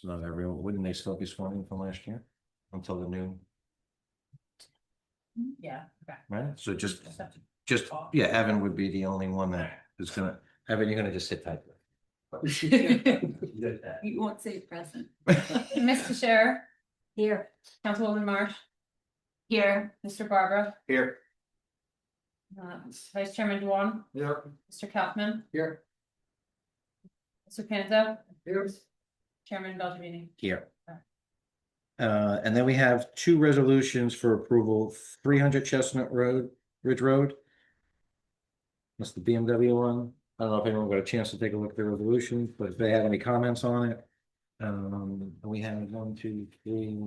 not everyone, wouldn't they still be sworn in from last year? Until the new, Yeah, okay. right? So just, yeah, Evan would be the only one that is gonna, Evan, you're gonna just sit tight. You won't say present. Mr. Sheriff, Here. Councilwoman Marsh, Here. Mr. Barbara, Here. Vice Chairman Dewan, Here. Mr. Kaufman, Here. Mr. Panza, Here. Chairman Beltrame. Here. And then we have two resolutions for approval, 300 Chestnut Road, Ridge Road. That's the BMW one. I don't know if anyone got a chance to take a look at the resolution, but if they have any comments on it. We have 1, 2, 3,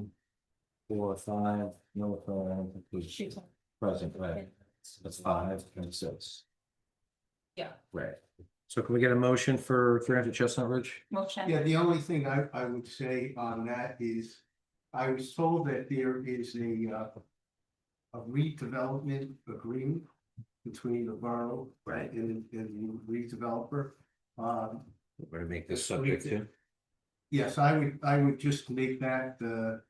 4, 5, no, who's present, right? That's 5 and 6. Yeah. Right. So can we get a motion for 300 Chestnut Ridge? Motion. Yeah, the only thing I would say on that is, I was told that there is a redevelopment agreement between the borough. Right. And the redeveloper. We're gonna make this subject to. Yes, I would just make that the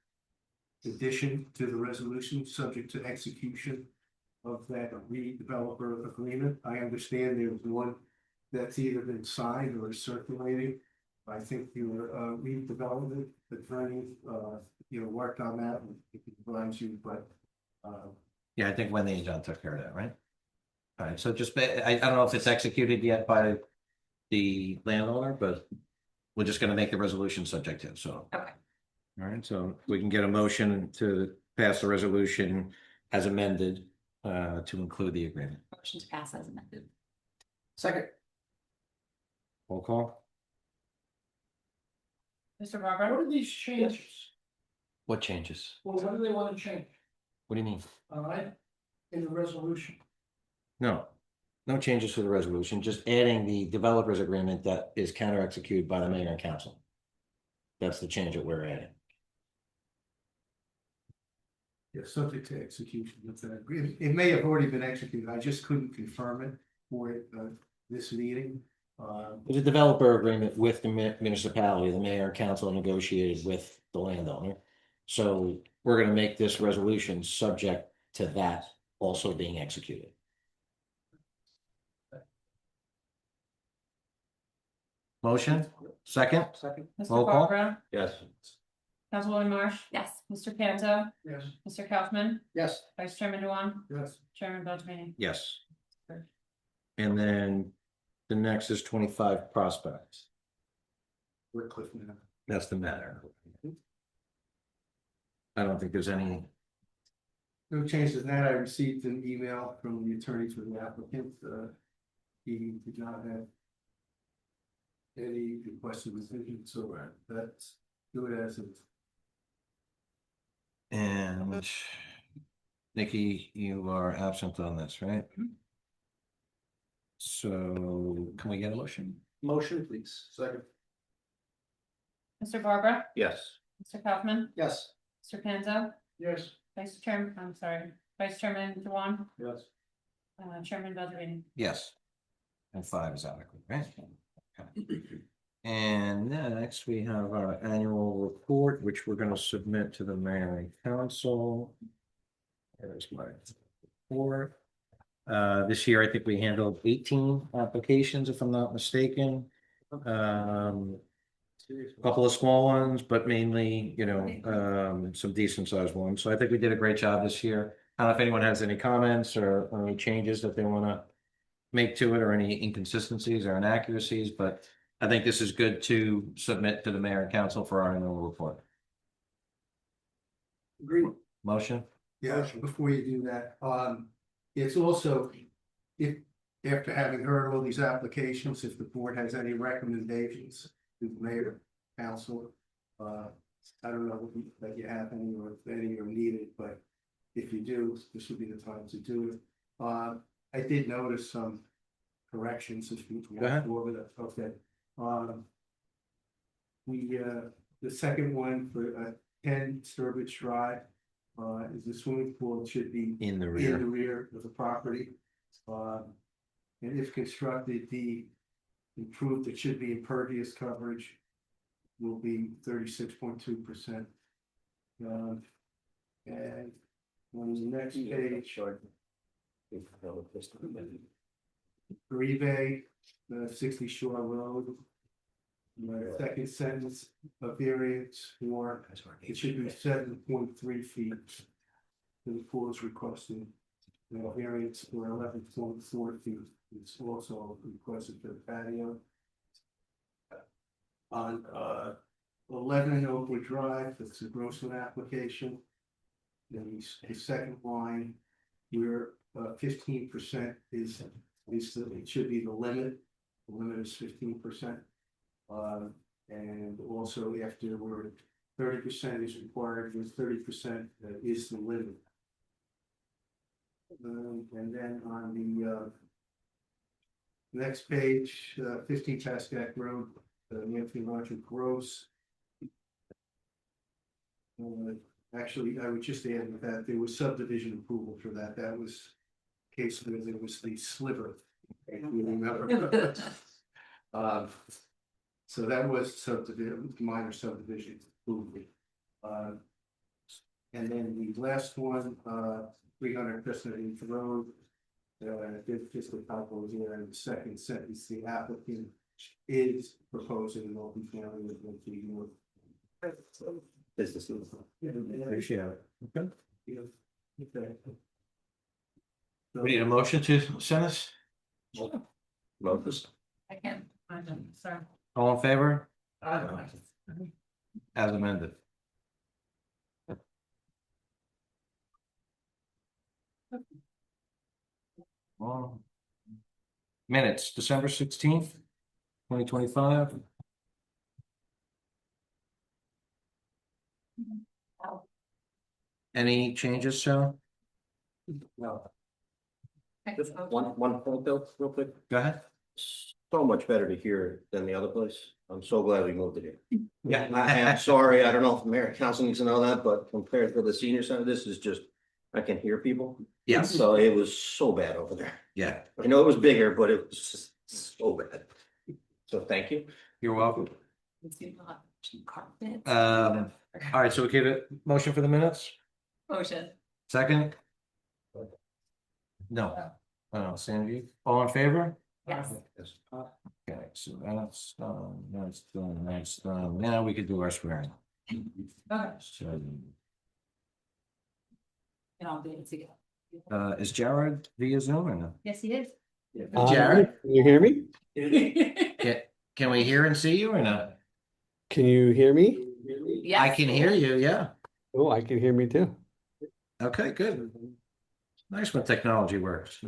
addition to the resolution, subject to execution of that redeveloper agreement. I understand there's one that's either been signed or circulating. I think your redevelopment attorney, worked on that and it provides you, but. Yeah, I think Wendy and John took care of that, right? All right, so just, I don't know if it's executed yet by the landowner, but we're just gonna make the resolution subject to, so. Okay. All right, so we can get a motion to pass the resolution as amended, to include the agreement. Motion to pass as amended. Second. Roll call. Mr. Barbara, What are these changes? What changes? Well, what do they want to change? What do you mean? All right, in the resolution. No, no changes to the resolution, just adding the developers agreement that is counter executed by the mayor and council. That's the change that we're adding. Yeah, subject to execution of that agreement. It may have already been executed. I just couldn't confirm it for this meeting. There's a developer agreement with the municipality, the mayor and council negotiated with the landowner. So we're gonna make this resolution subject to that also being executed. Motion, second, Second. Mr. Roll call. Barbara, yes. Councilwoman Marsh, Yes. Mr. Panza, Yes. Mr. Kaufman, Yes. Vice Chairman Dewan, Yes. Chairman Beltrame. Yes. And then the next is 25 Prospect. Cliff now. That's the matter. I don't think there's any, No changes in that. I received an email from the attorney for the applicant. He did not have any requested revision, so that's good as of. and Nikki, you are absent on this, right? So can we get a motion? Motion, please. Second. Mr. Barbara, Yes. Mr. Kaufman, Yes. Mr. Panza, Yes. Vice Chairman, I'm sorry, Vice Chairman Dewan, Yes. Chairman Beltrame. Yes. And 5 is adequate, right? Okay. And next we have our annual report, which we're gonna submit to the mayor and council. There's my report. This year, I think we handled 18 applications, if I'm not mistaken. A couple of small ones, but mainly, some decent sized ones. So I think we did a great job this year. I don't know if anyone has any comments or any changes that they want to make to it or any inconsistencies or inaccuracies, but I think this is good to submit to the mayor and council for our annual report. Agreed. Motion? Yeah, before you do that, it's also, if, after having heard all these applications, if the board has any recommendations to the mayor, council, I don't know that you have any or if any are needed, but if you do, this would be the time to do it. I did notice some corrections if we Go ahead. go over that, okay. The second one for 10 Sturbridge Drive, is the swimming pool should be In the in rear. the rear of the property. And if constructed, the improved, it should be impervious coverage. will be 36.2%. And on the next page, Green 60 Shore Road. The second sentence of variance for, it should be 7.3 feet. The pool is requesting, variance for 11.4 feet. It's also requested for the patio. On 11 Oakwood Drive, it's a Grossman application. Then the second line, where 15% is it should be the limit. The limit is 15%. And also after where 30% is required, with 30% is the limit. And then on the next page, 15 Pascack Road, Anthony Roger Gross. Actually, I would just add that there was subdivision approval for that. That was case where there was the sliver. If you remember. So that was subdivision, minor subdivision approval. And then the last one, 300 Chestnut Road. Did fiscal calculus here in the second sentence, the applicant is proposing an multi-family with multi-unit. Businesses. Appreciate it. Okay. Okay. We need a motion to send us? I can't find them, sorry. All in favor? I As amended. Well, minutes, December 16th, 2025. Any changes, Sarah? No. Just one point though, real quick. Go ahead. So much better to hear than the other place. I'm so glad we moved it here. Yeah. I am sorry, I don't know if Mayor Council needs to know that, but compared to the senior center, this is just, I can hear people. Yes, So it was so bad over there. yeah, I know it was bigger, but it was just so bad. So thank you. you're welcome. Carpet. All right, so we give it motion for the minutes? Motion. Second? No. Sandy, all in favor? Yes. Okay, so that's done, that's done. Now we could do our swearing. Okay. So, And I'll do it together. is Jared via Zoom or no? Yes, he is. Jared, Can you hear me? can we hear and see you or not? Can you hear me? Yes. I can hear you, yeah. Oh, I can hear me too. Okay, good. Nice when technology works.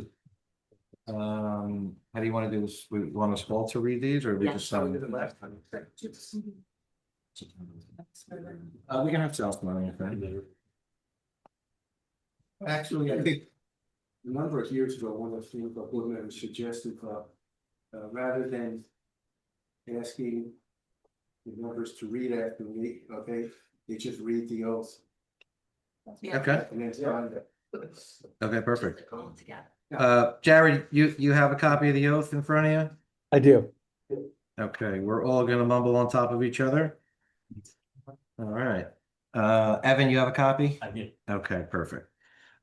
How do you want to do this? We want us all to read these or we Yeah. just? We can have self-money if that. Actually, I think a number of years ago, one of the things that board members suggested, rather than asking the members to read after me, okay, they just read the oath Yeah. Okay, and then sign it. okay, perfect. All together. Jared, you have a copy of the oath in front of you? I do. Okay, we're all gonna mumble on top of each other. All right. Evan, you have a copy? do. Okay, perfect.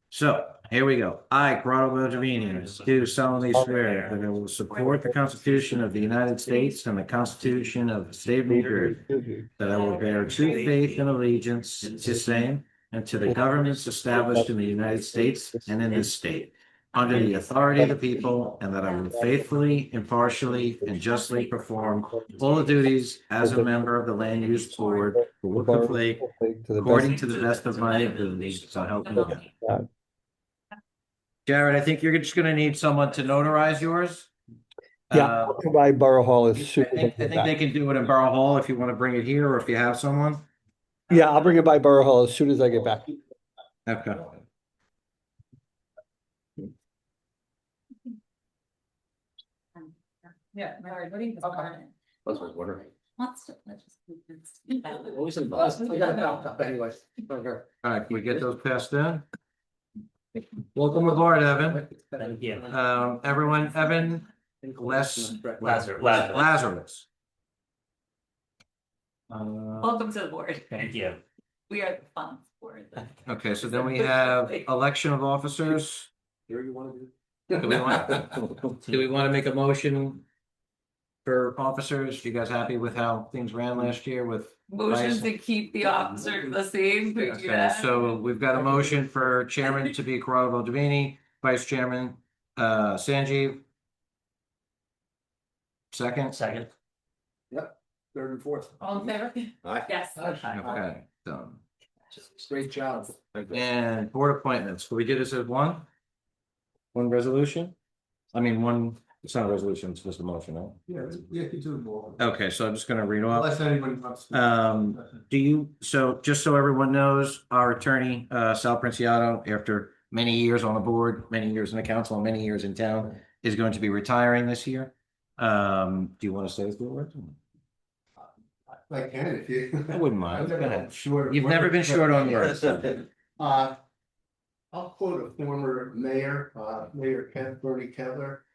So here we go. I, Corrado Beltramini, do solemnly swear that I will support the Constitution of the United States and the Constitution of the State of New Jersey, that I will bear true faith and allegiance to same and to the governments established in the United States and in this state, under the authority of the people, and that I will faithfully, impartially, and justly perform all the duties as a member of the Land Use Board for Woodland Lake, according to the best of my abilities, so help me God. Jared, I think you're just gonna need someone to notarize yours. Yeah, I'll provide Borough Hall as I soon as I think get they back. can do it in Borough Hall if you want to bring it here or if you have someone. Yeah, I'll bring it by Borough Hall as soon as I get back. Okay. Yeah, Mary, what do you? Okay. That's what I was wondering. Let's just. Always involved. Anyway. All right, can we get those passed in? Welcome aboard, Evan. Thank you. Everyone, Evan, Lazarus. Welcome to the board. Thank you. We are the fun board. Okay, so then we have election of officers. Here you wanna do? Do we want to make a motion for officers? You guys happy with how things ran last year with? Motion Vice? to keep the officer the same. Could we do Okay, that? so we've got a motion for chairman to be Corrado Davini, vice chairman, Sanjeev. Second, Second. Third and fourth. All in favor? Aye. Yes. okay, done. Great job. And board appointments, will we do this as one? One resolution? I mean, one, it's not a resolution, it's just a motion, right? Yeah, you can do it more. Okay, so I'm just gonna read off. Unless anybody wants to. Do you, so just so everyone knows, our attorney, Sal Princiato, after many years on the board, many years in the council, and many years in town, is going to be retiring this year. Do you want to say a few words? I can if you. I wouldn't mind. I've Go never ahead. been short of You've never been words. short on words. I'll quote a former mayor, Mayor Bernie Kettler.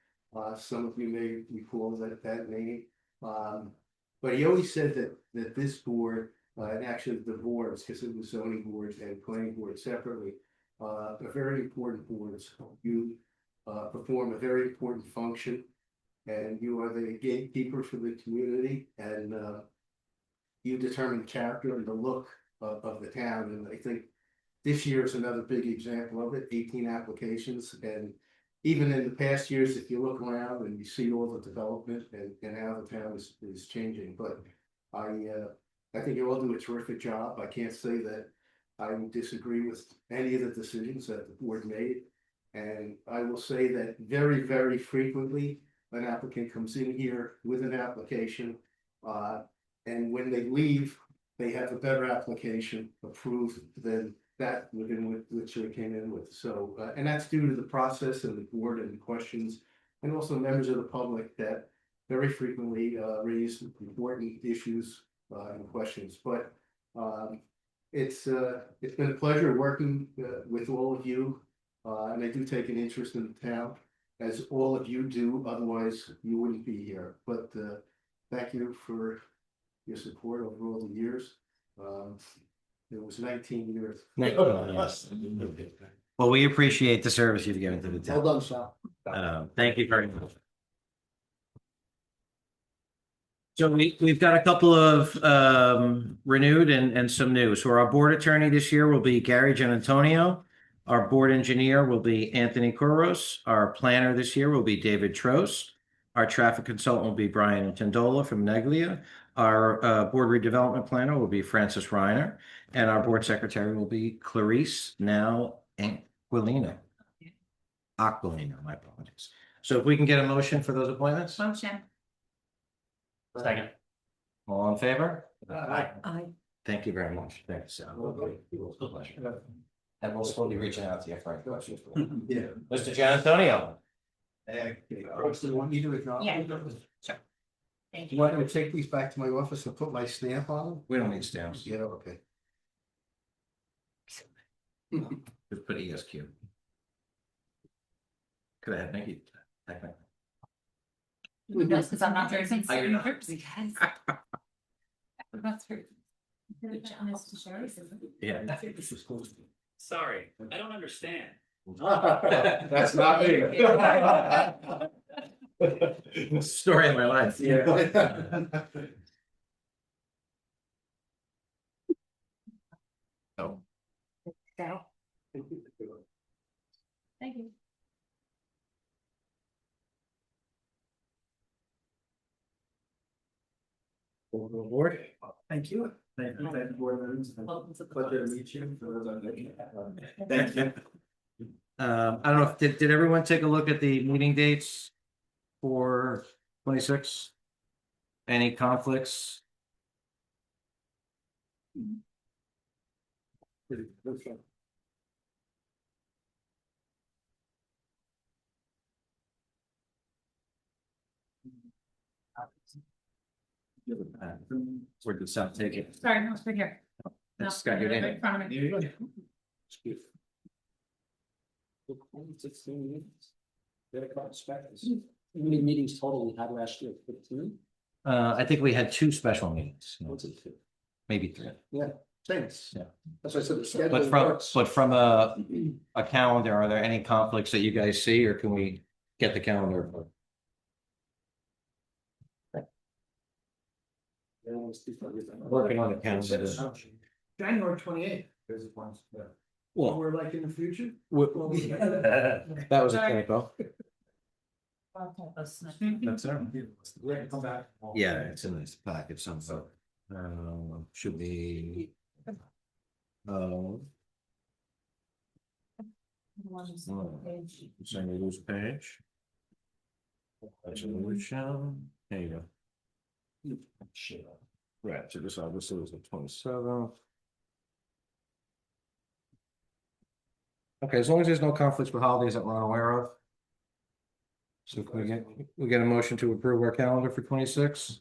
Some of you may recall that name. But he always said that this board, and actually the boards, because it was zoning boards and planning boards separately, are very important boards. You perform a very important function, and you are the gatekeeper for the community, and you determine the character and the look of the town. And I think this year is another big example of it, 18 applications. And even in the past years, if you look around and you see all the development and how the town is changing, but I think you all do a terrific job. I can't say that I would disagree with any of the decisions that the board made. And I will say that very, very frequently, an applicant comes in here with an application, and when they leave, they have a better application approved than that within which they came in with. So, and that's due to the process and the board and the questions, and also members of the public that very frequently raise important issues and questions. But it's been a pleasure working with all of you, and I do take an interest in the town, as all of you do. Otherwise, you wouldn't be here. But thank you for your support over all the years. It was 19 years. Well, we appreciate the service you've given to the town. Well done, Sal. Thank you very much. So we've got a couple of renewed and some new. So our board attorney this year will be Gary Gianantonio. Our board engineer will be Anthony Kouros. Our planner this year will be David Trost. Our traffic consultant will be Brian Tendola from Neglia. Our board redevelopment planner will be Francis Reiner. And our board secretary will be Clarice now Aquilino. Aquilino, my apologies. So if we can get a motion for those appointments? Motion. Second. All in favor? Aye. Thank you very much. Thanks, Sal. Pleasure. And we'll slowly reach out to you for any questions. Yeah. Mr. Gianantonio. Want you to acknowledge? Yeah. Sure. Thank You you. want me to take these back to my office and put my stamp on them? We don't need stamps. Yeah, okay. Just put ESQ. Go ahead, thank you. Technically. Yes, because I'm not very I sincere. know. Yes. That's true. Yeah. Sorry, I don't understand. That's not me. Story of my life. Oh. Thank you. Board. Thank you. Thank you, thank you, board members. Welcome to the Pleasure to board. meet you. For those I'm looking at. Thank you. I don't know, if did everyone take a look at the meeting dates for 26? Any conflicts? Where did Sal take it? Sorry, no, it's right here. No, It's got your name. right in front of me. How many meetings total we had last year? 15? I think we had 2 special meetings, maybe 3. Thanks. Yeah. That's why I said the But schedule from, works. but from a calendar, are there any conflicts that you guys see, or can we get the calendar? Working on the calendar. January 28th. Well, We're like in the future. that was a Sorry. typo. That's Come back. Yeah, it's in this package somehow. Should be. Send you this page. Resolution, there you go. Right, so this obviously was the 27th. Okay, as long as there's no conflicts with holidays that we're unaware of. So can we get a motion to approve our calendar for 26?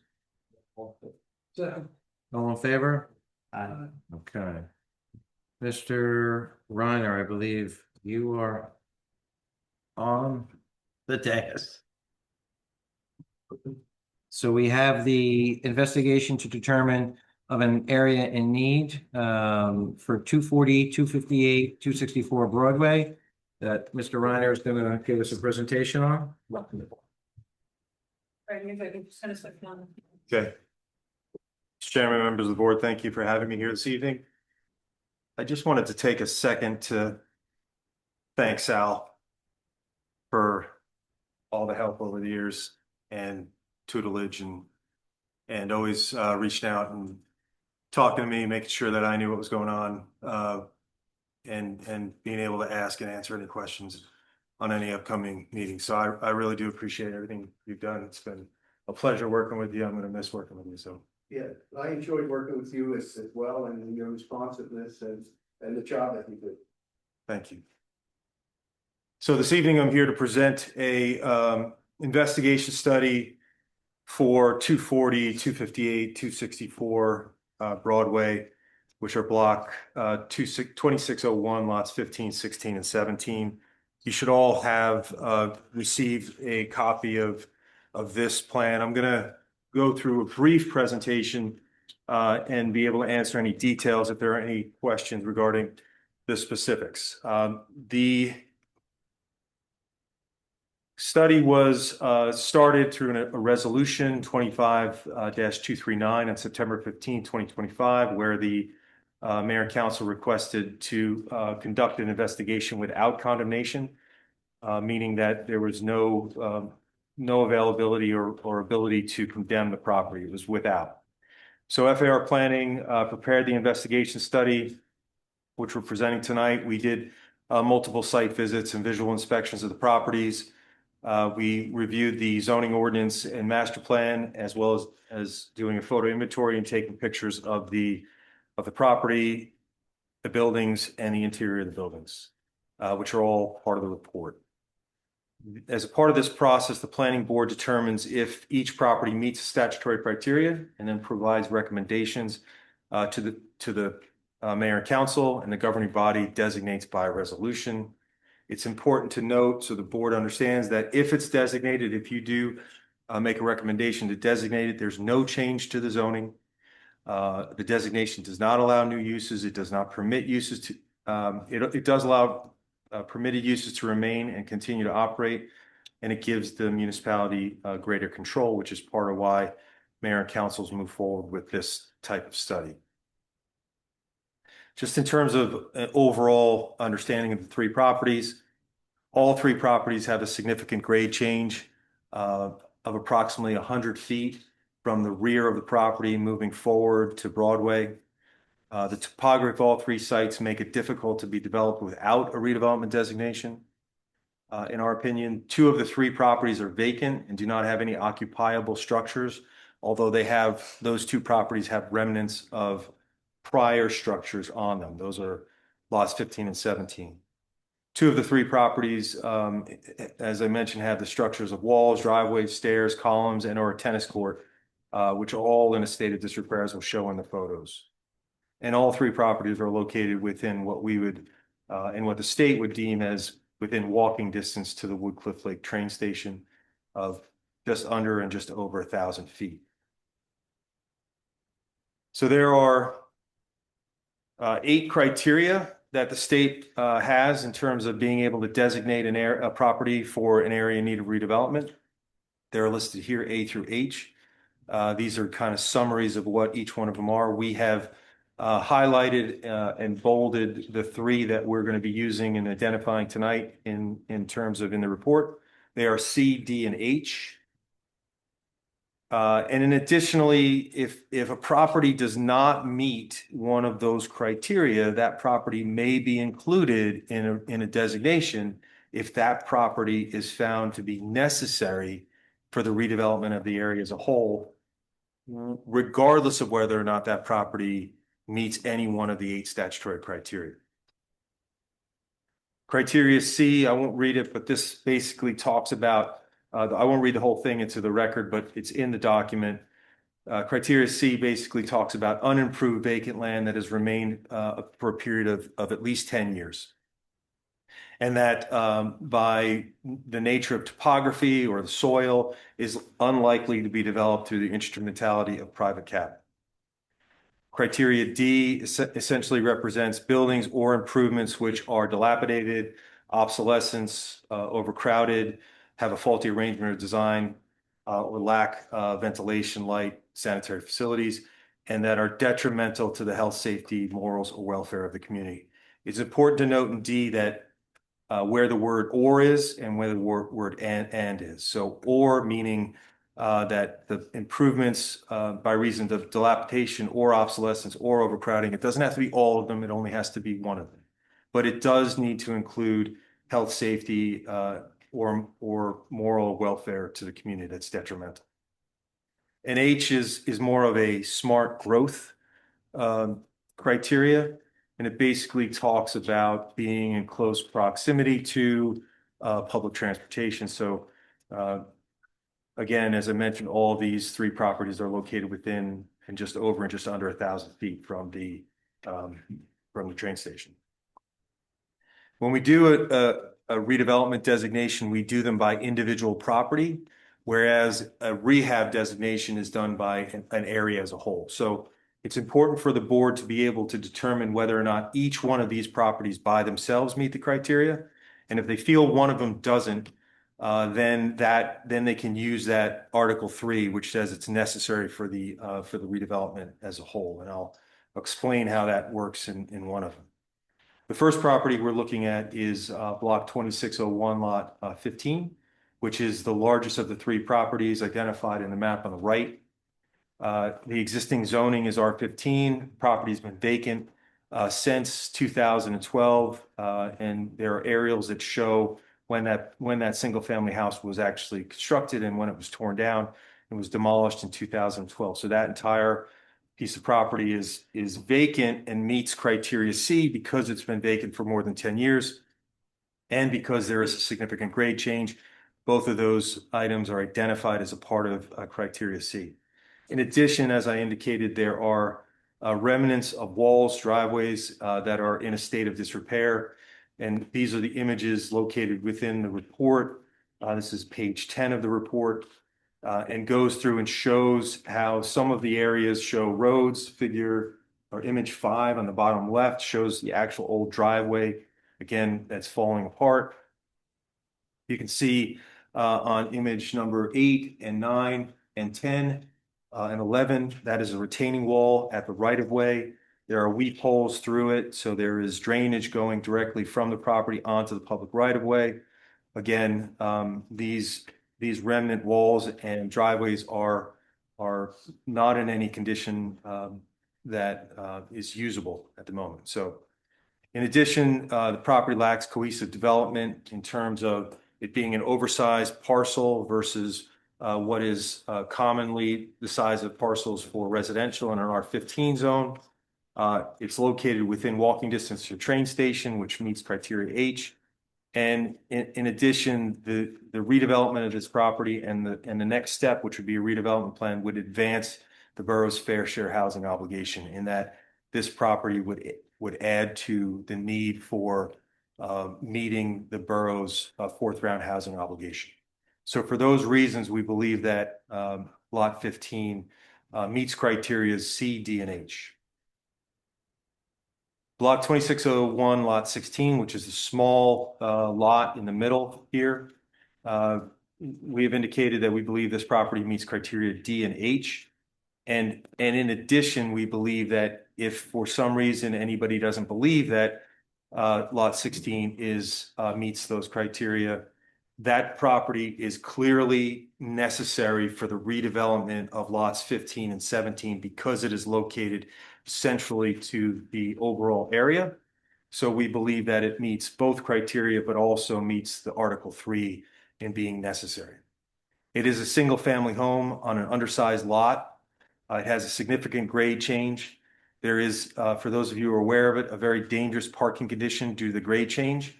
Second. All in favor? Okay. Mr. Reiner, I believe you are on the dais. So we have the investigation to determine of an area in need for 240, 258, 264 Broadway that Mr. Reiner is going to give us a presentation on. Okay. Mr. Chairman, members of the board, thank you for having me here this evening. I just wanted to take a second to thank Sal for all the help over the years and tutelage and always reaching out and talking to me, making sure that I knew what was going on, and being able to ask and answer any questions on any upcoming meetings. So I really do appreciate everything you've done. It's been a pleasure working with you. I'm going to miss working with you. So Yeah, I enjoyed working with you as well, and your responsiveness and the job that you did. thank you. So this evening, I'm here to present a investigation study for 240, 258, 264 Broadway, which are block 2601, lots 15, 16, and 17. You should all have received a copy of this plan. I'm going to go through a brief presentation and be able to answer any details if there are any questions regarding the specifics. The study was started through a resolution 25-239 on September 15, 2025, where the mayor and council requested to conduct an investigation without condemnation, meaning that there was no availability or ability to condemn the property. It was without. So FAR Planning prepared the investigation study, which we're presenting tonight. We did multiple site visits and visual inspections of the properties. We reviewed the zoning ordinance and master plan, as well as doing a photo inventory and taking pictures of the property, the buildings, and the interior of the buildings, which are all part of the report. As a part of this process, the planning board determines if each property meets statutory criteria and then provides recommendations to the mayor and council, and the governing body designates by resolution. It's important to note, so the board understands, that if it's designated, if you do make a recommendation to designate it, there's no change to the zoning. The designation does not allow new uses. It does not permit uses to, it does allow permitted uses to remain and continue to operate, and it gives the municipality greater control, which is part of why mayor and councils move forward with this type of study. Just in terms of an overall understanding of the 3 properties, all 3 properties have a significant grade change of approximately 100 feet from the rear of the property moving forward to Broadway. The topography of all 3 sites make it difficult to be developed without a redevelopment designation. In our opinion, 2 of the 3 properties are vacant and do not have any occupiable structures, although those 2 properties have remnants of prior structures on them. Those are lots 15 and 17. 2 of the 3 properties, as I mentioned, have the structures of walls, driveways, stairs, columns, and or a tennis court, which are all in a state of disrepair, as we'll show in the photos. And all 3 properties are located within what we would, and what the state would deem as within walking distance to the Woodcliff Lake train station of just under and just over 1,000 feet. So there are 8 criteria that the state has in terms of being able to designate a property for an area in need of redevelopment. They're listed here, A through H. These are kind of summaries of what each one of them are. We have highlighted and bolded the 3 that we're going to be using and identifying tonight in terms of in the report. They are C, D, and H. And then additionally, if a property does not meet one of those criteria, that property may be included in a designation if that property is found to be necessary for the redevelopment of the area as a whole, regardless of whether or not that property meets any one of the 8 statutory criteria. Criteria C, I won't read it, but this basically talks about, I won't read the whole thing into the record, but it's in the document. Criteria C basically talks about unimproved vacant land that has remained for a period of at least 10 years. And that by the nature of topography or the soil is unlikely to be developed through the instrumentality of private capital. Criteria D essentially represents buildings or improvements which are dilapidated, obsolescence, overcrowded, have a faulty arrangement or design, or lack ventilation, light, sanitary facilities, and that are detrimental to the health, safety, morals, or welfare of the community. It's important to note in D that where the word or is and where the word and is. So or meaning that the improvements by reason of dilapidation or obsolescence or overcrowding, it doesn't have to be all of them, it only has to be one of them. But it does need to include health, safety, or moral welfare to the community that's detrimental. And H is more of a smart growth criteria. And it basically talks about being in close proximity to public transportation. So again, as I mentioned, all these 3 properties are located within and just over and just under 1,000 feet from the train station. When we do a redevelopment designation, we do them by individual property, whereas a rehab designation is done by an area as a whole. So it's important for the board to be able to determine whether or not each one of these properties by themselves meet the criteria. And if they feel one of them doesn't, then they can use that Article 3, which says it's necessary for the redevelopment as a whole. And I'll explain how that works in one of them. The first property we're looking at is Block 2601, Lot 15, which is the largest of the 3 properties identified in the map on the right. The existing zoning is R15. Property's been vacant since 2012, and there are aerials that show when that single-family house was actually constructed and when it was torn down and was demolished in 2012. So that entire piece of property is vacant and meets criteria C because it's been vacant for more than 10 years, and because there is a significant grade change. Both of those items are identified as a part of criteria C. In addition, as I indicated, there are remnants of walls, driveways that are in a state of disrepair. And these are the images located within the report. This is page 10 of the report, and goes through and shows how some of the areas show roads. Figure or image 5 on the bottom left shows the actual old driveway, again, that's falling apart. You can see on image number 8 and 9 and 10, and 11, that is a retaining wall at the right of way. There are weep holes through it, so there is drainage going directly from the property onto the public right of way. Again, these remnant walls and driveways are not in any condition that is usable at the moment. So, in addition, the property lacks cohesive development in terms of it being an oversized parcel versus what is commonly the size of parcels for residential in an R15 zone. It's located within walking distance to a train station, which meets criteria H. And in addition, the redevelopment of this property and the next step, which would be a redevelopment plan, would advance the borough's fair share housing obligation, in that this property would add to the need for meeting the borough's 4th round housing obligation. So for those reasons, we believe that Lot 15 meets criteria C, D, and H. Block 2601, lot 16, which is a small lot in the middle here. We have indicated that we believe this property meets criteria D and H. And in addition, we believe that if for some reason anybody doesn't believe that lot 16 meets those criteria, that property is clearly necessary for the redevelopment of lots 15 and 17 because it is located centrally to the overall area. So we believe that it meets both criteria, but also meets the Article 3 in being necessary. It is a single-family home on an undersized lot. It has a significant grade change. There is, for those of you who are aware of it, a very dangerous parking condition due to the grade change.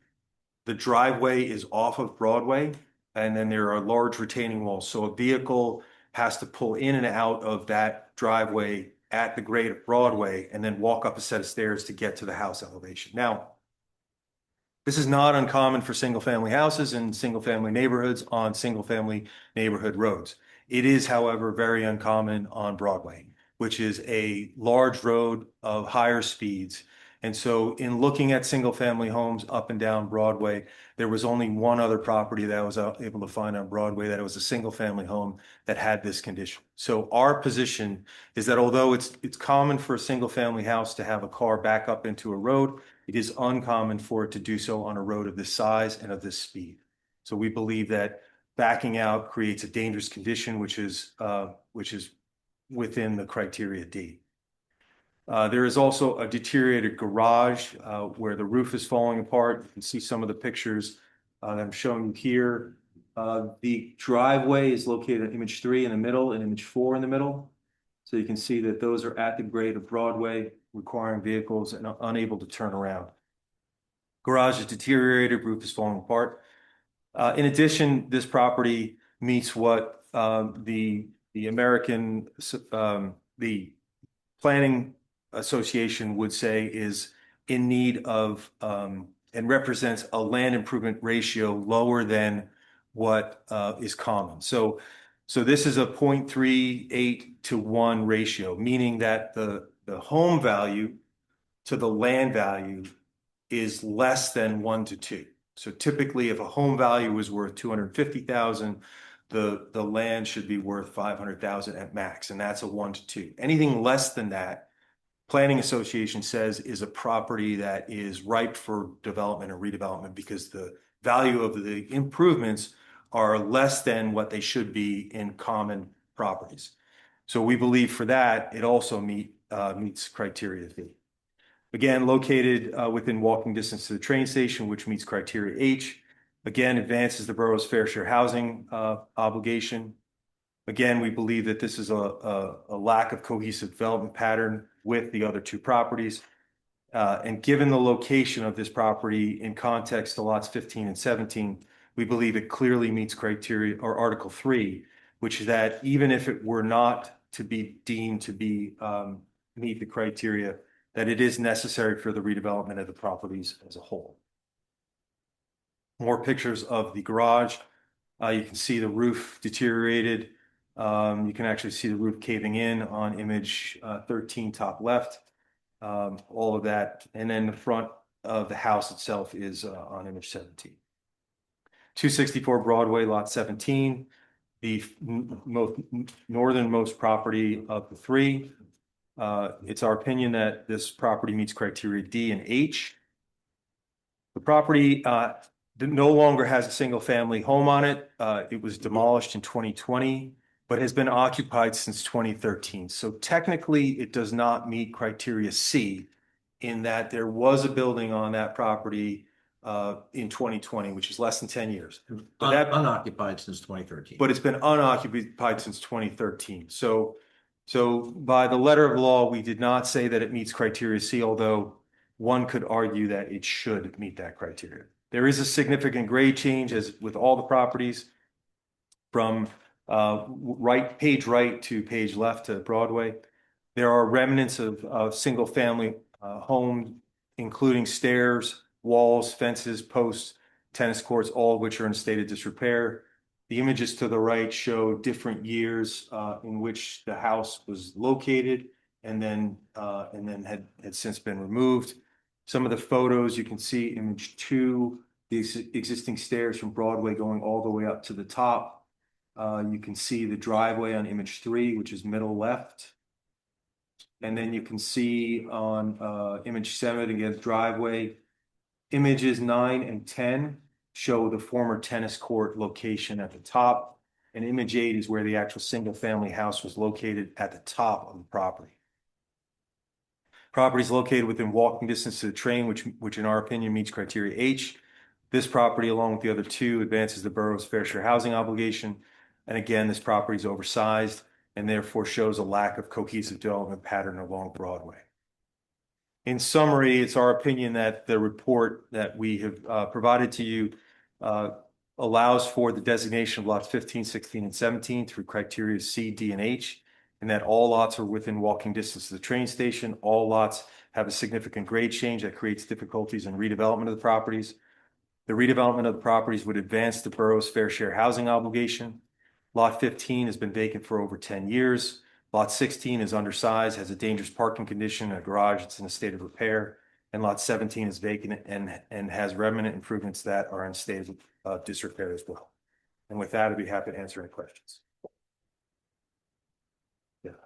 The driveway is off of Broadway, and then there are large retaining walls. So a vehicle has to pull in and out of that driveway at the grade of Broadway and then walk up a set of stairs to get to the house elevation. Now, this is not uncommon for single-family houses and single-family neighborhoods on single-family neighborhood roads. It is, however, very uncommon on Broadway, which is a large road of higher speeds. And so in looking at single-family homes up and down Broadway, there was only one other property that I was able to find on Broadway that it was a single-family home that had this condition. So our position is that although it's common for a single-family house to have a car back up into a road, it is uncommon for it to do so on a road of this size and of this speed. So we believe that backing out creates a dangerous condition, which is within the criteria D. There is also a deteriorated garage where the roof is falling apart. You can see some of the pictures that I'm showing you here. The driveway is located at image 3 in the middle and image 4 in the middle. So you can see that those are at the grade of Broadway, requiring vehicles and unable to turn around. Garage is deteriorated, roof is falling apart. In addition, this property meets what the American the Planning Association would say is in need of and represents a land improvement ratio lower than what is common. So this is a 0.38 to 1 ratio, meaning that the home value to the land value is less than 1 to 2. So typically, if a home value is worth $250,000, the land should be worth $500,000 at max, and that's a 1 to 2. Anything less than that, Planning Association says, is a property that is ripe for development and redevelopment because the value of the improvements are less than what they should be in common properties. So we believe for that, it also meets criteria D. Again, located within walking distance to the train station, which meets criteria H. Again, advances the borough's fair share housing obligation. Again, we believe that this is a lack of cohesive development pattern with the other two properties. And given the location of this property in context to lots 15 and 17, we believe it clearly meets criteria or Article 3, which is that even if it were not to be deemed to be meet the criteria, that it is necessary for the redevelopment of the properties as a whole. More pictures of the garage. You can see the roof deteriorated. You can actually see the roof caving in on image 13, top left. All of that. And then the front of the house itself is on image 17. 264 Broadway, lot 17, the northernmost property of the three. It's our opinion that this property meets criteria D and H. The property no longer has a single family home on it. It was demolished in 2020, but has been occupied since 2013. So technically it does not meet criteria C in that there was a building on that property in 2020, which is less than 10 years. But Unoccupied since 2013. But it's been unoccupied since 2013. So by the letter of law, we did not say that it meets criteria C, although one could argue that it should meet that criteria. There is a significant grade change, as with all the properties, from page right to page left to Broadway. There are remnants of single family homes, including stairs, walls, fences, posts, tennis courts, all of which are in a state of disrepair. The images to the right show different years in which the house was located and then had since been removed. Some of the photos you can see, image 2, the existing stairs from Broadway going all the way up to the top. You can see the driveway on image 3, which is middle left. And then you can see on image 7, again, driveway. Images 9 and 10 show the former tennis court location at the top. And image 8 is where the actual single-family house was located at the top of the property. Property is located within walking distance to the train, which in our opinion meets criteria H. This property, along with the other 2, advances the borough's fair share housing obligation. And again, this property is oversized and therefore shows a lack of cohesive development pattern along Broadway. In summary, it's our opinion that the report that we have provided to you allows for the designation of lots 15, 16, and 17 through criteria C, D, and H, and that all lots are within walking distance to the train station. All lots have a significant grade change that creates difficulties in redevelopment of the properties. The redevelopment of the properties would advance the borough's fair share housing obligation. Lot 15 has been vacant for over 10 years. Lot 16 is undersized, has a dangerous parking condition, a garage that's in a state of repair. And lot 17 is vacant and has remnant improvements that are in state of disrepair as well. And with that, I'd be happy to answer any questions.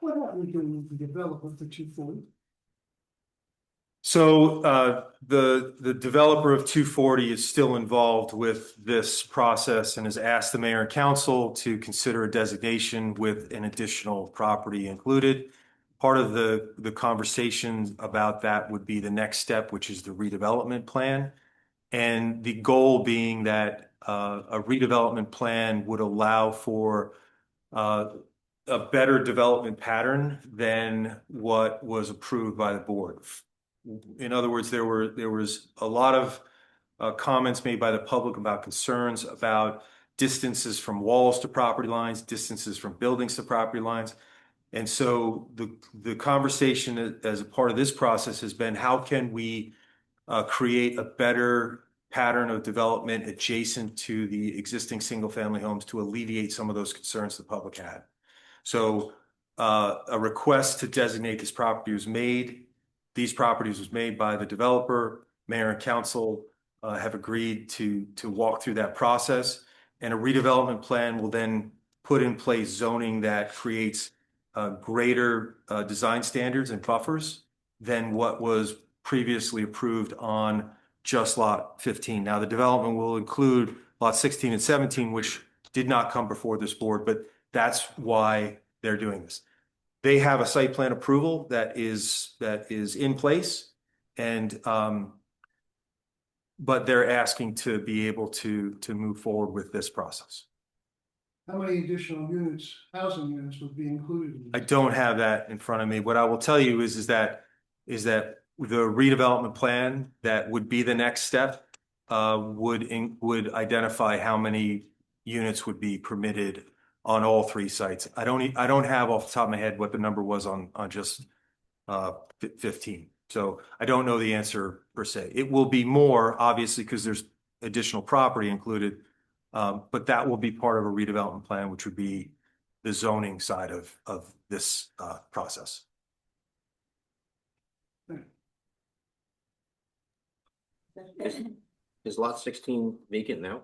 What happened to the development for 240? So the developer of 240 is still involved with this process and has asked the mayor and council to consider a designation with an additional property included. Part of the conversation about that would be the next step, which is the redevelopment plan. And the goal being that a redevelopment plan would allow for a better development pattern than what was approved by the board. In other words, there was a lot of comments made by the public about concerns about distances from walls to property lines, distances from buildings to property lines. And so the conversation as a part of this process has been, how can we create a better pattern of development adjacent to the existing single-family homes to alleviate some of those concerns the public had. So a request to designate this property was made. These properties was made by the developer. Mayor and council have agreed to walk through that process. And a redevelopment plan will then put in place zoning that creates greater design standards and buffers than what was previously approved on just lot 15. Now, the development will include lot 16 and 17, which did not come before this board, but that's why they're doing this. They have a site plan approval that is in place, and but they're asking to be able to move forward with this process. How many additional units, housing units would be included in I this? don't have that in front of me. What I will tell you is that the redevelopment plan that would be the next step would identify how many units would be permitted on all 3 sites. I don't have off the top of my head what the number was on just 15. So I don't know the answer per se. It will be more, obviously, because there's additional property included, but that will be part of a redevelopment plan, which would be the zoning side of this process. Is lot 16 vacant now?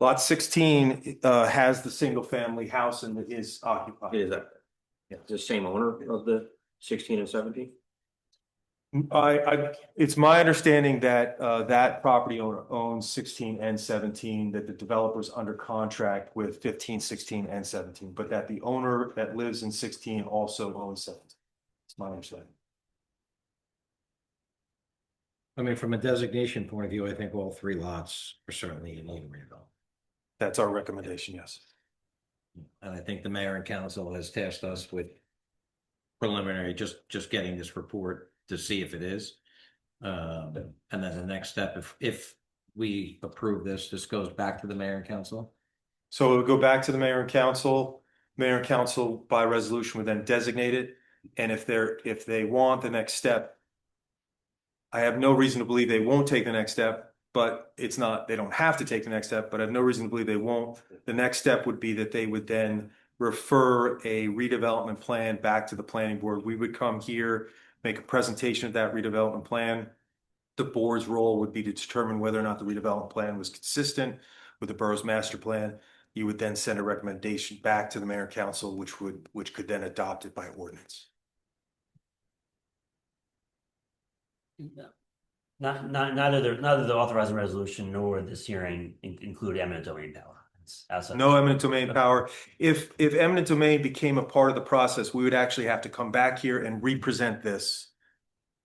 Lot 16 has the single-family house and is occupied. Is that the same owner of the 16 and 17? It's my understanding that that property owner owns 16 and 17, that the developer's under contract with 15, 16, and 17, but that the owner that lives in 16 also owns 17. It's my understanding. I mean, from a designation point of view, I think all 3 lots are certainly in need of redevelopment. That's our recommendation, yes. And I think the mayor and council has tasked us with preliminary, just getting this report to see if it is. And then the next step, if we approve this goes back to the mayor and council. So it would go back to the mayor and council. Mayor and council by resolution would then designate it. And if they want the next step, I have no reason to believe they won't take the next step. but it's not, they don't have to take the next step, but I have no reason to believe they won't. The next step would be that they would then refer a redevelopment plan back to the planning board. We would come here, make a presentation of that redevelopment plan. The board's role would be to determine whether or not the redevelopment plan was consistent with the borough's master plan. You would then send a recommendation back to the mayor and council, which could then adopt it by ordinance. Neither the authorizing resolution nor this hearing include eminent domain power. It's outside. No eminent domain power. If eminent domain became a part of the process, we would actually have to come back here and represent this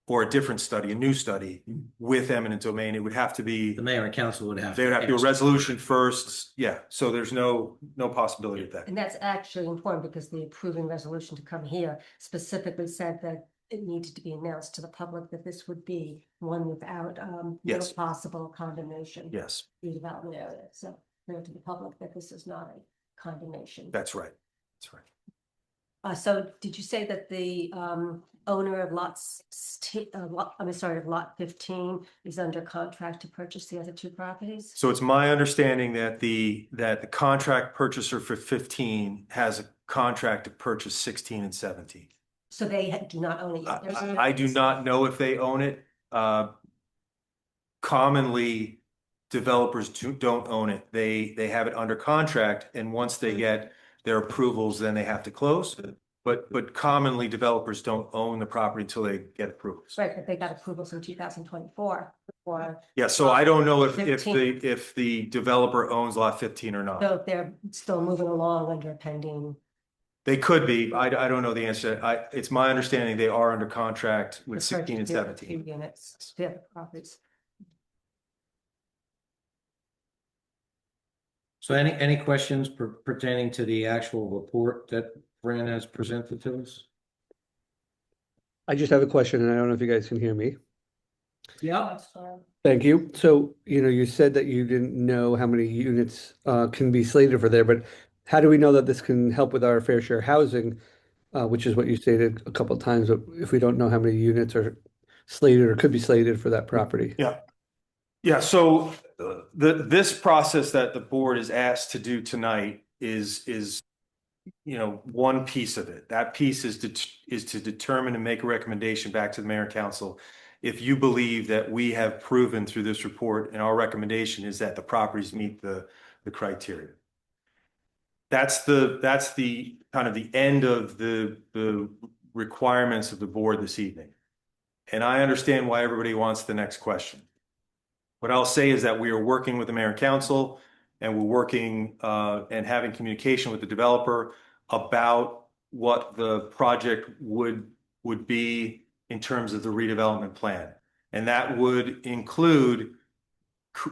for a different study, a new study with eminent domain. It would have to be, The mayor and council would have. they would have to do a ask. resolution first. Yeah, so there's no possibility of that. And that's actually important because the approving resolution to come here specifically said that it needed to be announced to the public that this would be one without no Yes. possible condemnation. Yes, Redevelopment area, so clear to the public that this is not a condemnation. that's right. That's right. So did you say that the owner of lot 15 is under contract to purchase the other two properties? So it's my understanding that the contract purchaser for 15 has a contract to purchase 16 and 17. So they do not own it yet? I do not know if they own it. Commonly, developers don't own it. They have it under contract, and once they get their approvals, then they have to close. But commonly, developers don't own the property until they get approvals. Right, but they got approvals in 2024 for, Yeah, so I don't know if 15. if the developer owns lot 15 or not. so if they're still moving along under pending. They could be. I don't know the answer. It's my understanding they are under contract with the 16 and purchase of the 17. two units, the other properties. So any questions pertaining to the actual report that Fran has presented to us? I just have a question, and I don't know if you guys can hear me. Yeah. Thank you. So, you said that you didn't know how many units can be slated for there, but how do we know that this can help with our fair share housing, which is what you stated a couple of times, but if we don't know how many units are slated or could be slated for that property? Yeah, so this process that the board is asked to do tonight is one piece of it. That piece is to determine and make a recommendation back to the mayor and council. If you believe that we have proven through this report, and our recommendation is that the properties meet the criteria. That's the kind of the end of the requirements of the board this evening. And I understand why everybody wants the next question. What I'll say is that we are working with the mayor and council, and we're working and having communication with the developer about what the project would be in terms of the redevelopment plan. And that would include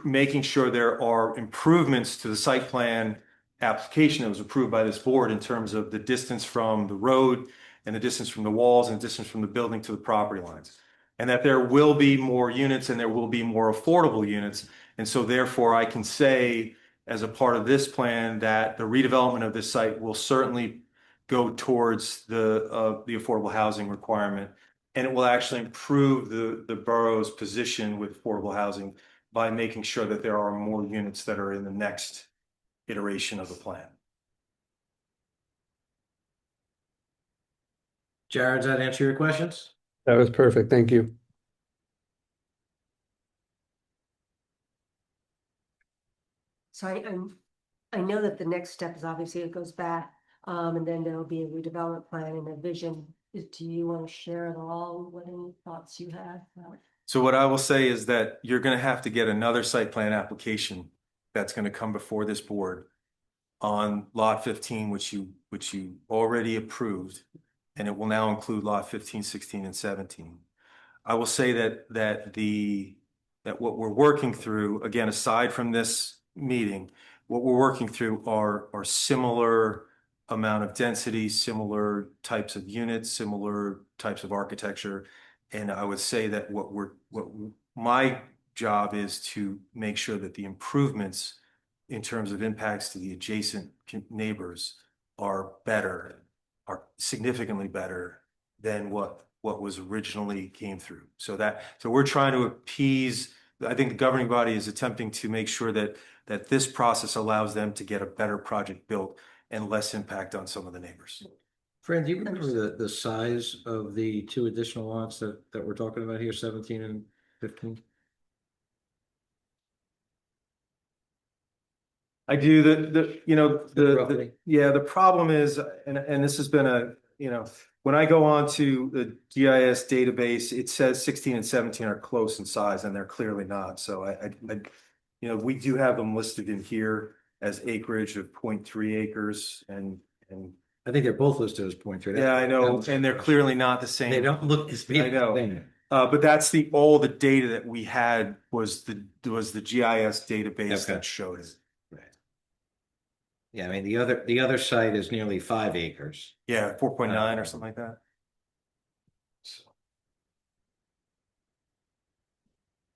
making sure there are improvements to the site plan application that was approved by this board in terms of the distance from the road and the distance from the walls and the distance from the building to the property lines. And that there will be more units and there will be more affordable units. And so therefore I can say as a part of this plan that the redevelopment of this site will certainly go towards the affordable housing requirement. And it will actually improve the borough's position with affordable housing by making sure that there are more units that are in the next iteration of the plan. Jared, does that answer your questions? That was perfect. Thank you. So I know that the next step is obviously it goes back, and then there'll be a redevelopment plan and a vision. Do you want to share at all? What any thoughts you have? So what I will say is that you're going to have to get another site plan application that's going to come before this board on lot 15, which you already approved, and it will now include lot 15, 16, and 17. I will say that what we're working through, again, aside from this meeting, what we're working through are similar amount of density, similar types of units, similar types of architecture. And I would say that what my job is to make sure that the improvements in terms of impacts to the adjacent neighbors are significantly better than what was originally came through. So we're trying to appease I think the governing body is attempting to make sure that this process allows them to get a better project built and less impact on some of the neighbors. Fran, do you remember the size of the two additional lots that we're talking about here, 17 and 15? I do Roughly. the problem is, and this has been when I go on to the GIS database, it says 16 and 17 are close in size and they're clearly not. So we do have them listed in here as acreage of 0.3 acres and I think they're both listed as 0.3. yeah, I know, and they're clearly not the same. They don't look as big. I know. But that's all the data that we had was the GIS database Okay. that showed it. Yeah, I mean, the other site is nearly 5 acres. Yeah, 4.9 or something like that.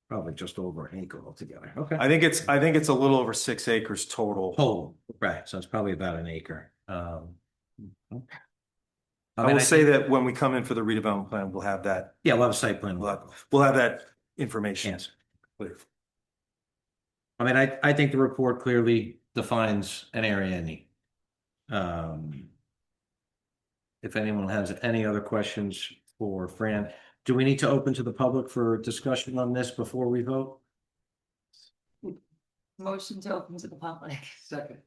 Probably just over an acre altogether. Okay. I think it's a little over 6 acres total. Total, right, so it's probably about an acre. Okay. I will say that when we come in for the redevelopment plan, we'll have that. Yeah, we'll have a site plan. We'll have that information. Yes. Clear. I mean, I think the report clearly defines an area in need. If anyone has any other questions for Fran, do we need to open to the public for discussion on this before we vote? Motion to open to the public. Second.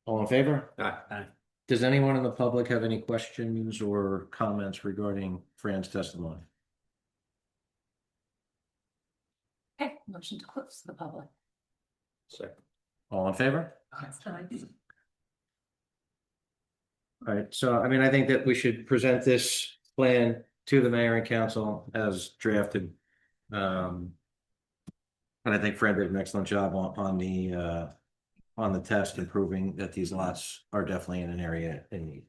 All in favor? Aye. Does anyone in the public have any questions or comments regarding Fran's testimony? Okay, motion to close to the public. Second. All in favor? Aye. All right, so I mean, I think that we should present this plan to the mayor and council as drafted. And I think Fran did an excellent job on the test and proving that these lots are definitely in an area in need.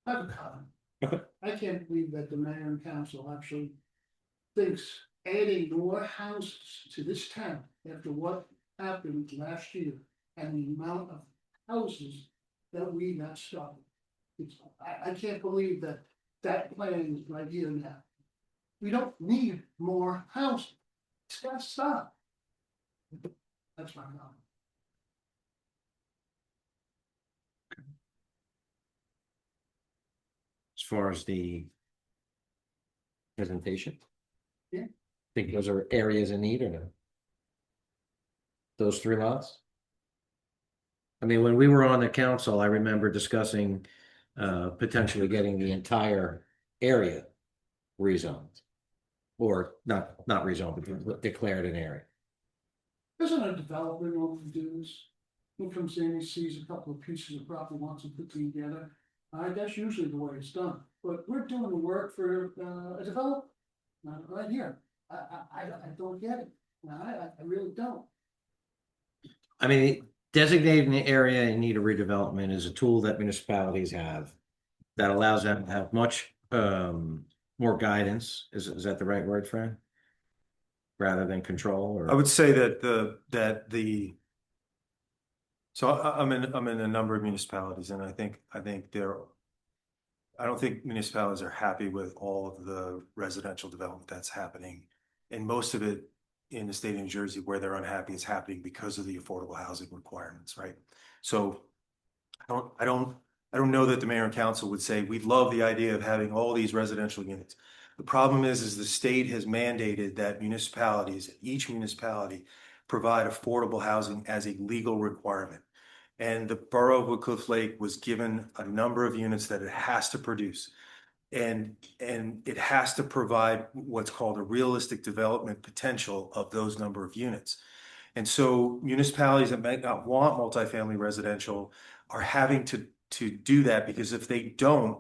I have a comment. Okay. I can't believe that the mayor and council actually thinks adding more houses to this town after what happened last year and the amount of houses that we got started. I can't believe that plan is right here now. We don't need more housing. It's got to stop. That's my comment. As far as the presentation? Yeah. Think those are areas in need or no? Those 3 lots? I mean, when we were on the council, I remember discussing potentially getting the entire area rezoned. Or not rezoned, but declared an area. Doesn't a developer normally do this? He comes in, he sees a couple of pieces of property, wants to put them together. That's usually the way it's done, but we're doing the work for a developer, not right here. I don't get it. I really don't. I mean, designating an area in need of redevelopment is a tool that municipalities have that allows them to have much more guidance. Is that the right word, Fran? Rather than control, or I would say that so I'm in a number of municipalities, and I don't think municipalities are happy with all of the residential development that's happening. And most of it in the state of New Jersey, where they're unhappy, is happening because of the affordable housing requirements, right? So I don't know that the mayor and council would say, we'd love the idea of having all these residential units. The problem is the state has mandated that each municipality provide affordable housing as a legal requirement. And the borough of Woodcliff Lake was given a number of units that it has to produce. And it has to provide what's called a realistic development potential of those number of units. And so municipalities that might not want multifamily residential are having to do that, because if they don't,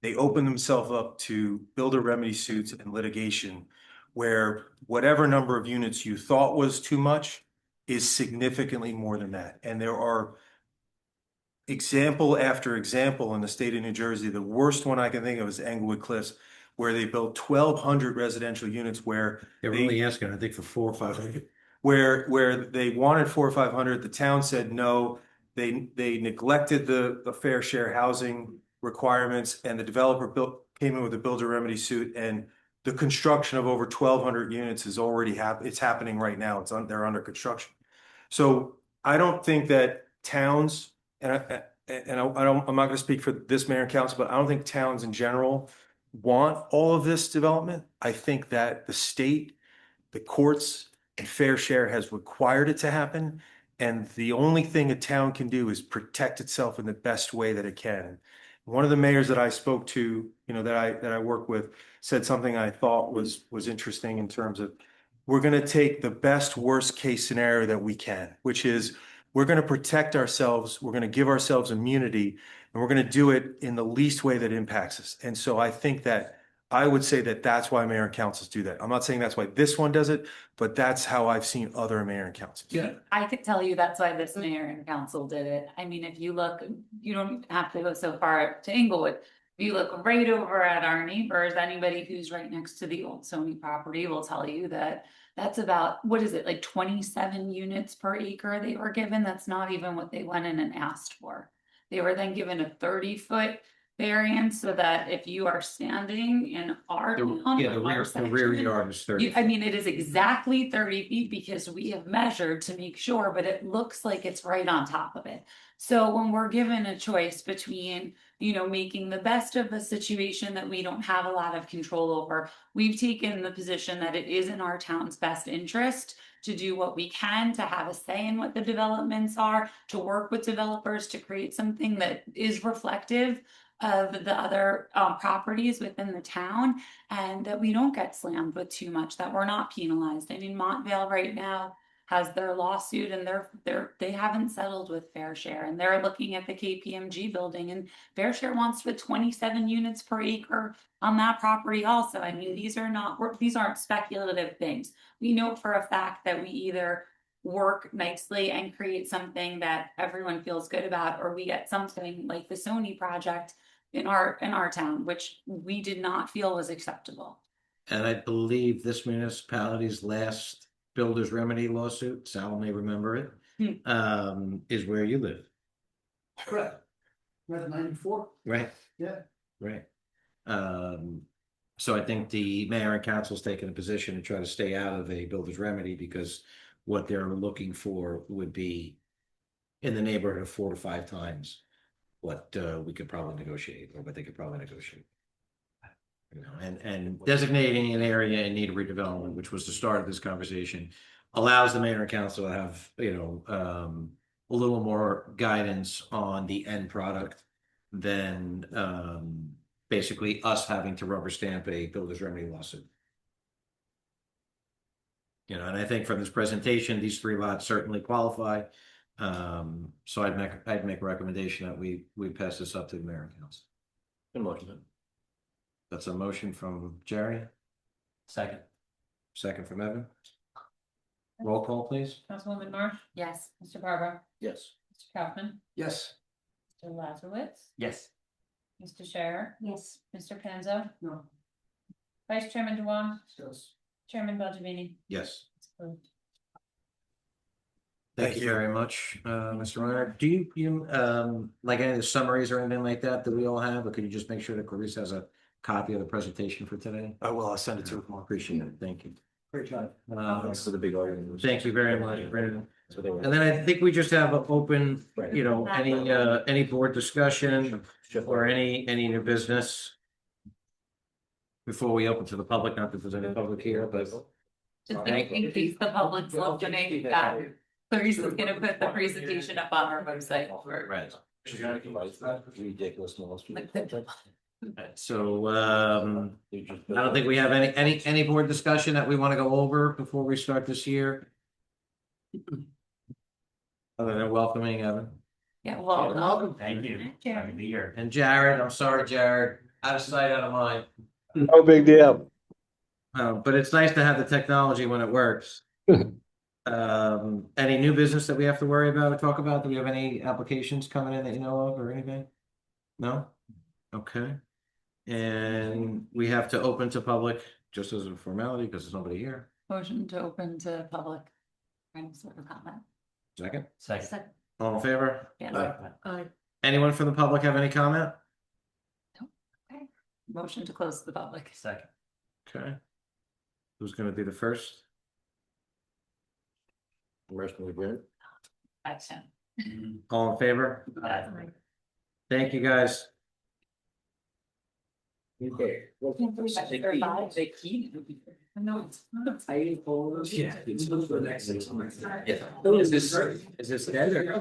they open themselves up to builder remedy suits and litigation, where whatever number of units you thought was too much is significantly more than that. And there are example after example in the state of New Jersey. The worst one I can think of is Englewood Cliffs, where they built 1,200 residential units where they're really asking, I think, for 400 or 500. Where they wanted 400 or 500, the town said no. They neglected the fair share housing requirements, and the developer came in with a builder remedy suit and the construction of over 1,200 units is already it's happening right now. They're under construction. So I don't think that towns, and I'm not gonna speak for this mayor and council, but I don't think towns in general want all of this development. I think that the state, the courts, and Fair Share has required it to happen. And the only thing a town can do is protect itself in the best way that it can. One of the mayors that I spoke to, that I work with, said something I thought was interesting in terms of, we're gonna take the best worst case scenario that we can, which is we're gonna protect ourselves, we're gonna give ourselves immunity, and we're gonna do it in the least way that impacts us. And so I think that I would say that that's why mayor and councils do that. I'm not saying that's why this one does it, but that's how I've seen other mayor and councils. Yeah. I could tell you that's why this mayor and council did it. I mean, if you look, you don't have to go so far to Inglewood. If you look right over at our neighbors, anybody who's right next to the old Sony property will tell you that that's about, what is it, like 27 units per acre they were given? That's not even what they went in and asked for. They were then given a 30-foot variance so that if you are standing in our town, Yeah, the our rear section, yard is 30. I mean, it is exactly 30 feet because we have measured to make sure, but it looks like it's right on top of it. So when we're given a choice between, making the best of a situation that we don't have a lot of control over, we've taken the position that it is in our town's best interest to do what we can to have a say in what the developments are, to work with developers to create something that is reflective of the other properties within the town, and that we don't get slammed with too much, that we're not penalized. I mean, Montvale right now has their lawsuit and they haven't settled with Fair Share, and they're looking at the KPMG building, and Fair Share wants to put 27 units per acre on that property also. I mean, these aren't speculative things. We know for a fact that we either work nicely and create something that everyone feels good about, or we get something like the Sony project in our town, which we did not feel was acceptable. And I believe this municipality's last builder's remedy lawsuit, Sal may remember it, is where you live. Correct. Red 94, Right, yeah. right. So I think the mayor and council's taken a position to try to stay out of a builder's remedy, because what they're looking for would be in the neighborhood of 4 to 5 times what we could probably negotiate, or what they could probably negotiate. And designating an area in need of redevelopment, which was the start of this conversation, allows the mayor and council to have, a little more guidance on the end product than basically us having to rubber stamp a builder's remedy lawsuit. And I think from this presentation, these 3 lots certainly qualify. So I'd make a recommendation that we pass this up to the mayor and council. Good motion. That's a motion from Jerry, Second. second from Evan. Roll call, please. Councilwoman Marsh? Yes. Mr. Barbara? Yes. Mr. Kaufman? Yes. Mr. Lazarowitz? Yes. Mr. Scherer? Yes. Mr. Panza? No. Vice Chairman Dewan? Yes. Chairman Beltrame? Yes. It's approved. Thank you very much, Mr. Reiner. Do you like any of the summaries or anything like that we all have, or could you just make sure that Clarice has a copy of the presentation for today? I'll send it to her. Appreciate it. Thank you. Great job. Thanks for the big argument. Thank you very much, Brandon. That's what they were. And then I think we just have an open, any board discussion or any new business before we open to the public, not that there's any public here, but Just in case the public's listening, Clarice is gonna put the presentation up on our website. right. Ridiculous. So I don't think we have any board discussion that we want to go over before we start this year. Other than welcoming Evan Yeah, well. Thank you. Happy to be here. and Jared. I'm sorry, Jared, out of sight, out of mind. No big deal. But it's nice to have the technology when it works. Any new business that we have to worry about or talk about? Do we have any applications coming in that you know of or anything? No? Okay. And we have to open to public just as a formality because there's nobody here. Motion to open to public. Any sort of comment? Second, Second. all in favor? Yeah. Anyone from the public have any comment? Okay. Motion to close to the public. Second. Okay. Who's gonna be the first? Motion adjourned. Action. All in favor? Thank you, guys. Okay. Is this dead or?